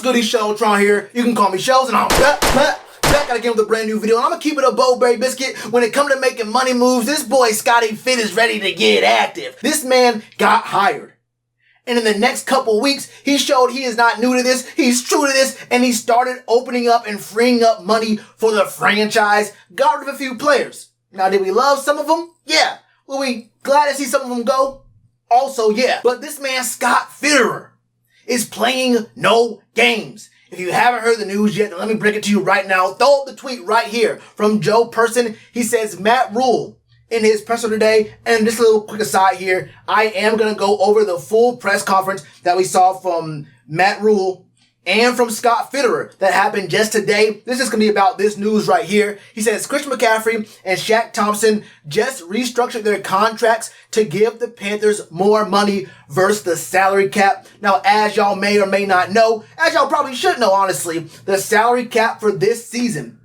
good? It's Shellitronnn here. You can call me Shells, and I'm back again with a brand new video. And I'm gonna keep it a Bowberry biscuit. When it comes to making money moves, this boy Scotty Finn is ready to get active. This man got hired. And in the next couple weeks, he showed he is not new to this. He's true to this. And he started opening up and freeing up money for the franchise. Got rid of a few players. Now, did we love some of them? Yeah. Were we glad to see some of them go? Also, yeah. But this man, Scott Fitterer, is playing no games. If you haven't heard the news yet, then let me break it to you right now. Throw up the tweet right here from Joe Person. He says, Matt Rule in his presser today. And just a little quick aside here, I am going to go over the full press conference that we saw from Matt Rule and from Scott Fitterer that happened just today. This is going to be about this news right here. He says Christian McCaffrey and Shaq Thompson just restructured their contracts to give the Panthers more money versus the salary cap. Now, as y'all may or may not know, as y'all probably should know, honestly, the salary cap for this season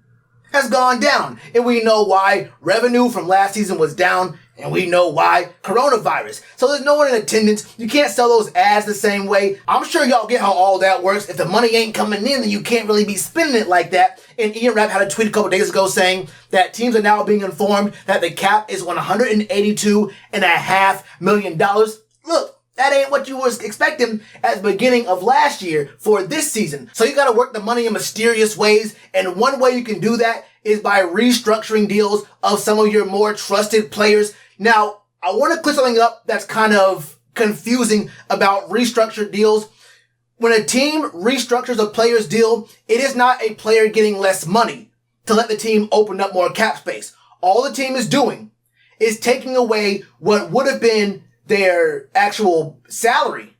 has gone down. And we know why. Revenue from last season was down. And we know why. Coronavirus. So there's no one in attendance. You can't sell those ads the same way. I'm sure y'all get how all that works. If the money ain't coming in, then you can't really be spending it like that. And Ian Rapp had a tweet a couple days ago saying that teams are now being informed that the cap is $182.5 million. Look, that ain't what you was expecting at the beginning of last year for this season. So you got to work the money in mysterious ways. And one way you can do that is by restructuring deals of some of your more trusted players. Now, I want to clear something up that's kind of confusing about restructured deals. When a team restructures a player's deal, it is not a player getting less money to let the team open up more cap space. All the team is doing is taking away what would have been their actual salary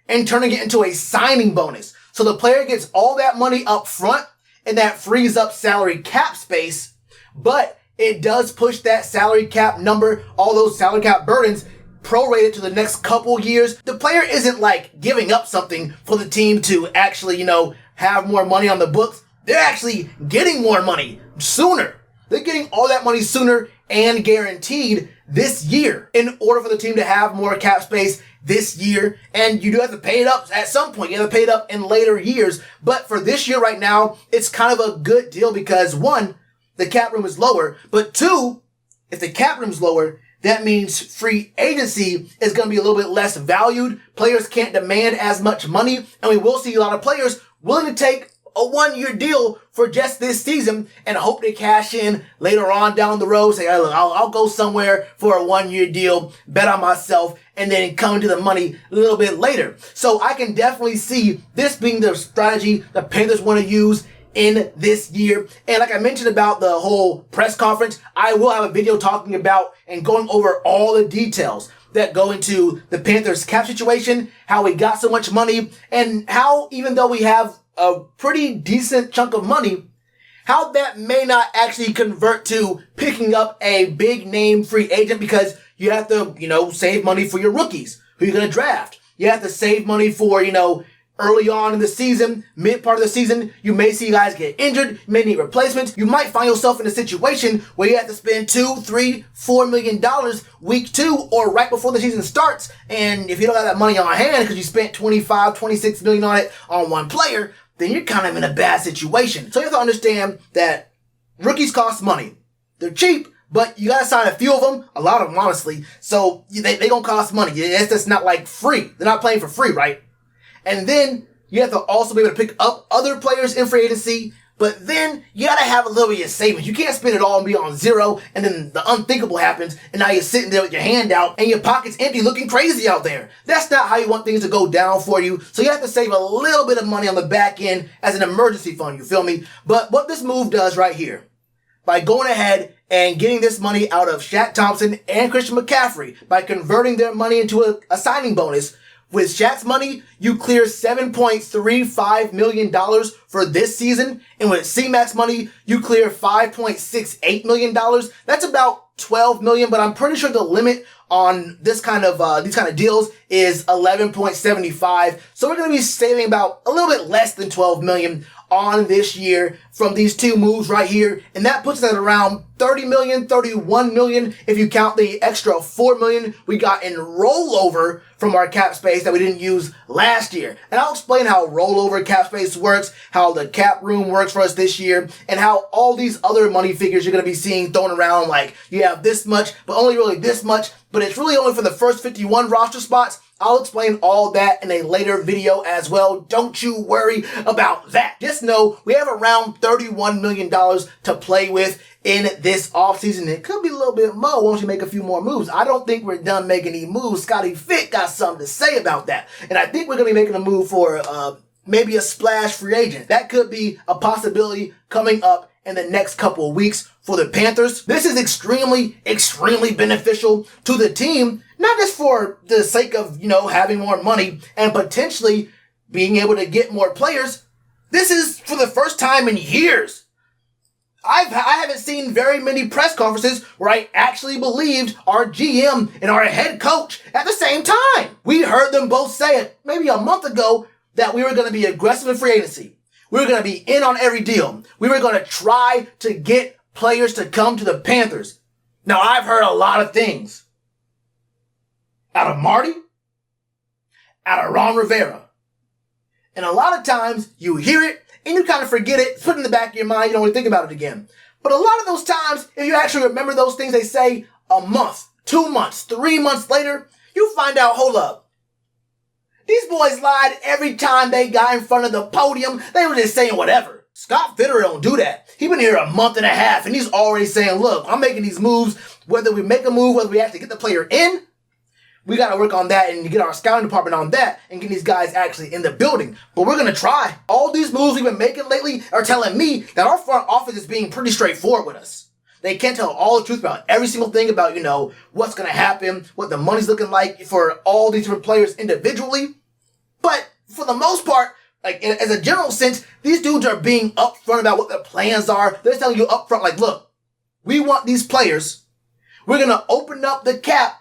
and turning it into a signing bonus. So the player gets all that money up front, and that frees up salary cap space, but it does push that salary cap number, all those salary cap burdens, prorated to the next couple years. The player isn't like giving up something for the team to actually, have more money on the books. They're actually getting more money sooner. They're getting all that money sooner and guaranteed this year in order for the team to have more cap space this year. And you do have to pay it up at some point. You have to pay it up in later years. But for this year right now, it's kind of a good deal because one, the cap room is lower. But two, if the cap room is lower, that means free agency is going to be a little bit less valued. Players can't demand as much money. And we will see a lot of players willing to take a 1-year deal for just this season and hope to cash in later on down the road. Say, hey, look, I'll go somewhere for a 1-year deal, bet on myself, and then come into the money a little bit later. So I can definitely see this being the strategy the Panthers want to use in this year. And like I mentioned about the whole press conference, I will have a video talking about and going over all the details that go into the Panthers cap situation, how we got so much money, and how even though we have a pretty decent chunk of money, how that may not actually convert to picking up a big name free agent because you have to, save money for your rookies who you're going to draft. You have to save money for, early on in the season, mid part of the season, you may see guys get injured, you may need replacements. You might find yourself in a situation where you have to spend $2, $3, $4 million week 2 or right before the season starts. And if you don't have that money on hand because you spent $25, $26 million on it on one player, then you're kind of in a bad situation. So you have to understand that rookies cost money. They're cheap, but you gotta sign a few of them, a lot of them honestly. So they gonna cost money. It's just not like free. They're not playing for free, right? And then you have to also be able to pick up other players in free agency. But then you gotta have a little bit of savings. You can't spend it all and be on zero, and then the unthinkable happens, and now you're sitting there with your hand out and your pocket's empty looking crazy out there. That's not how you want things to go down for you. So you have to save a little bit of money on the back end as an emergency fund, you feel me? But what this move does right here, by going ahead and getting this money out of Shaq Thompson and Christian McCaffrey, by converting their money into a signing bonus, with Shaq's money, you clear $7.35 million for this season. And with C-Mac's money, you clear $5.68 million. That's about $12 million, but I'm pretty sure the limit on this kind of these kind of deals is $11.75. So we're going to be saving about a little bit less than $12 million on this year from these two moves right here. And that puts us at around 30 million, 31 million if you count the extra 4 million we got in rollover from our cap space that we didn't use last year. And I'll explain how rollover cap space works, how the cap room works for us this year, and how all these other money figures you're going to be seeing thrown around, like you have this much, but only really this much, but it's really only for the first 51 roster spots. I'll explain all that in a later video as well. Don't you worry about that. Just know we have around $31 million to play with in this offseason. It could be a little bit more once you make a few more moves. I don't think we're done making any moves. Scotty Fitt got something to say about that. And I think we're going to be making a move for maybe a splash free agent. That could be a possibility coming up in the next couple of weeks for the Panthers. This is extremely beneficial to the team, not just for the sake of, having more money and potentially being able to get more players. This is for the first time in years. I haven't seen very many press conferences where I actually believed our GM and our head coach at the same time. We heard them both say it maybe a month ago that we were going to be aggressive in free agency. We were going to be in on every deal. We were going to try to get players to come to the Panthers. Now, I've heard a lot of things out of Marty, out of Ron Rivera. And a lot of times you hear it and you kind of forget it, put it in the back of your mind, you don't really think about it again. But a lot of those times, if you actually remember those things they say a month, 2 months, 3 months later, you find out, hold up. These boys lied every time they got in front of the podium. They were just saying whatever. Scott Fitterer don't do that. He's been here a month and a half, and he's already saying, look, I'm making these moves. Whether we make a move, whether we actually get the player in, we got to work on that and get our scouting department on that and get these guys actually in the building. But we're going to try. All these moves we've been making lately are telling me that our front office is being pretty straightforward with us. They can't tell all the truth about every single thing about, what's going to happen, what the money's looking like for all these different players individually. But for the most part, like as a general sense, these dudes are being upfront about what their plans are. They're telling you upfront, like, look, we want these players. We're going to open up the cap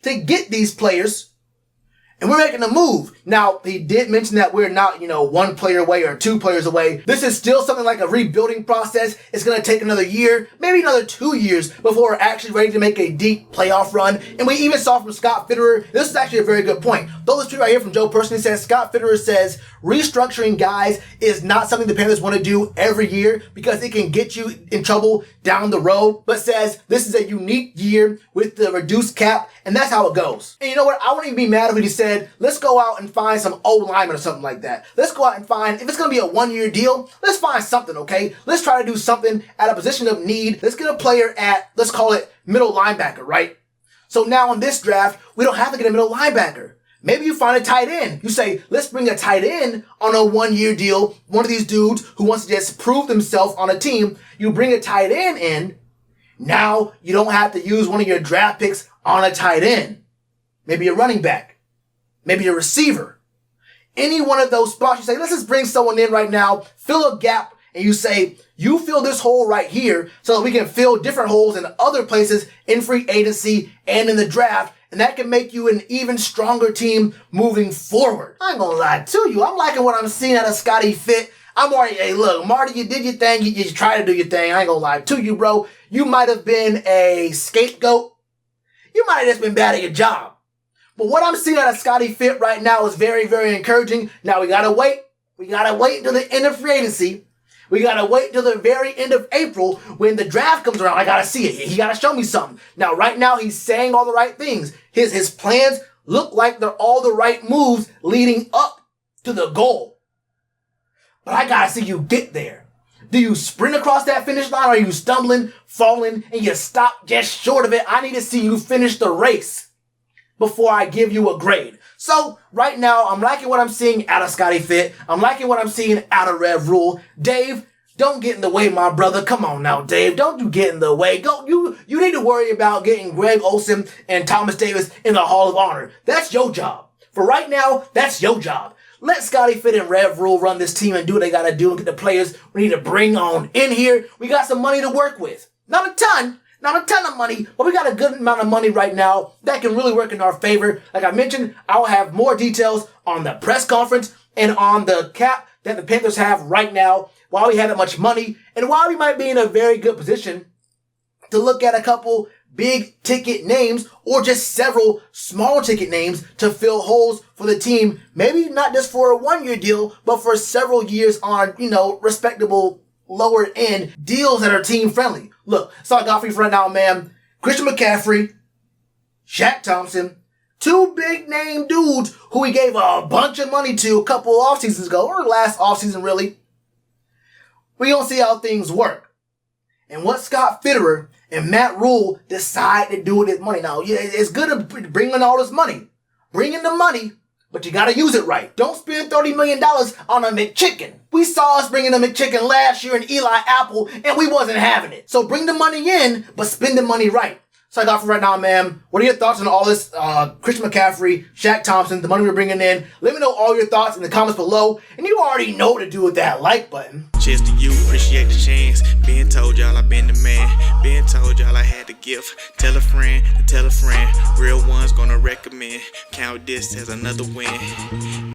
to get these players. And we're making a move. Now, he did mention that we're not, one player away or 2 players away. This is still something like a rebuilding process. It's going to take another year, maybe another 2 years before we're actually ready to make a deep playoff run. And we even saw from Scott Fitterer, this is actually a very good point. Those tweet right here from Joe Person, he says, Scott Fitterer says, restructuring guys is not something the Panthers want to do every year because it can get you in trouble down the road, but says this is a unique year with the reduced cap, and that's how it goes. And you know what? I wouldn't even be mad if he said, let's go out and find some O-lineman or something like that. Let's go out and find, if it's going to be a 1-year deal, let's find something, okay? Let's try to do something at a position of need. Let's get a player at, let's call it middle linebacker, right? So now in this draft, we don't have to get a middle linebacker. Maybe you find a tight end. You say, let's bring a tight end on a 1-year deal. One of these dudes who wants to just prove themselves on a team. You bring a tight end in. Now you don't have to use one of your draft picks on a tight end. Maybe a running back. Maybe a receiver. Any one of those spots, you say, let's just bring someone in right now, fill a gap, and you say, you fill this hole right here so that we can fill different holes in other places in free agency and in the draft. And that can make you an even stronger team moving forward. I ain't gonna lie to you. I'm liking what I'm seeing out of Scotty Fitt. I'm already, hey, look, Marty, you did your thing. You tried to do your thing. I ain't gonna lie to you, bro. You might have been a scapegoat. You might have just been bad at your job. But what I'm seeing out of Scotty Fitt right now is very, very encouraging. Now we gotta wait. We gotta wait until the end of free agency. We gotta wait till the very end of April when the draft comes around. I gotta see it. He gotta show me something. Now, right now, he's saying all the right things. His plans look like they're all the right moves leading up to the goal. But I gotta see you get there. Do you sprint across that finish line or are you stumbling, falling, and you stop just short of it? I need to see you finish the race before I give you a grade. So, right now, I'm liking what I'm seeing out of Scotty Fitt. I'm liking what I'm seeing out of Rev Rule. Dave, don't get in the way, my brother. Come on now, Dave. Don't you get in the way. Go. You need to worry about getting Greg Olsen and Thomas Davis in the Hall of Honor. That's your job. For right now, that's your job. Let Scotty Fitt and Rev Rule run this team and do what they gotta do and get the players we need to bring on in here. We got some money to work with. Not a ton of money, but we got a good amount of money right now that can really work in our favor. Like I mentioned, I'll have more details on the press conference and on the cap that the Panthers have right now, why we have that much money, and why we might be in a very good position to look at a couple big ticket names or just several small ticket names to fill holes for the team. Maybe not just for a 1-year deal, but for several years on, respectable lower end deals that are team friendly. Look, that's all I got for you for right now, man. Christian McCaffrey, Shaq Thompson, 2 big name dudes who we gave a bunch of money to a couple off seasons ago, or last off season really. We gonna see how things work. And what Scott Fitterer and Matt Rule decide to do with his money. Now, yeah, it's good to bring in all this money. Bring in the money, but you gotta use it right. Don't spend $30 million on a McChicken. We saw us bringing a McChicken last year in Eli Apple, and we wasn't having it. So bring the money in, but spend the money right. So I got for right now, man. What are your thoughts on all this Christian McCaffrey, Shaq Thompson, the money we're bringing in? Let me know all your thoughts in the comments below. And you already know what to do with that like button. Cheers to you, appreciate the chance. Been told y'all I been the man. Been told y'all I had the gift. Tell a friend to tell a friend. Real ones gonna recommend. Count this as another win.